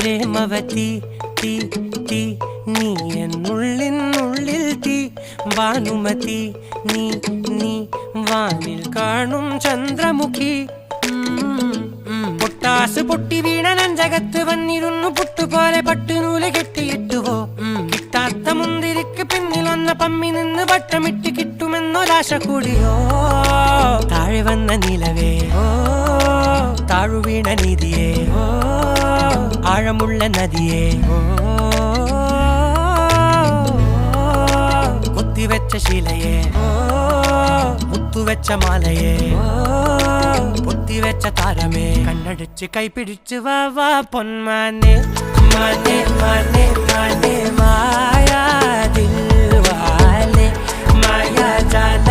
പ്രേമവതി തീ തീ നീ എന്നുള്ളിൽ തീ ഭാനുമതി നീ നീ വാനിൽ കാണും ചന്ദ്രമുഖി പൊട്ടാസ് പൊട്ടി വീണ നെഞ്ചകത്ത് വന്നിരുന്നു പുട്ടുപോലെ പട്ടുനൂല് കെട്ടിയിട്ടുവോ കിട്ടാത്ത മുന്തിരിക്ക് പിന്നിൽ വന്ന പമ്മി നിന്ന് വട്ടമിട്ട് കിട്ടുമെന്നൊരാശ കൂടിയോ താഴെ വന്ന നിലവേ താഴു വീണ നിധിയേ ആഴമുള്ള നദിയേ കൊത്തിവെച്ച ശിലയേ മുത്തുവെച്ച മാലയേ പൊത്തിവെച്ച താരമേ കണ്ണടിച്ച് കൈപിടിച്ച് വാ വാ പൊന്മാനെ മാനെ മാനെ മാനെ മായാ ദിൽവാലെ മായാ ജാല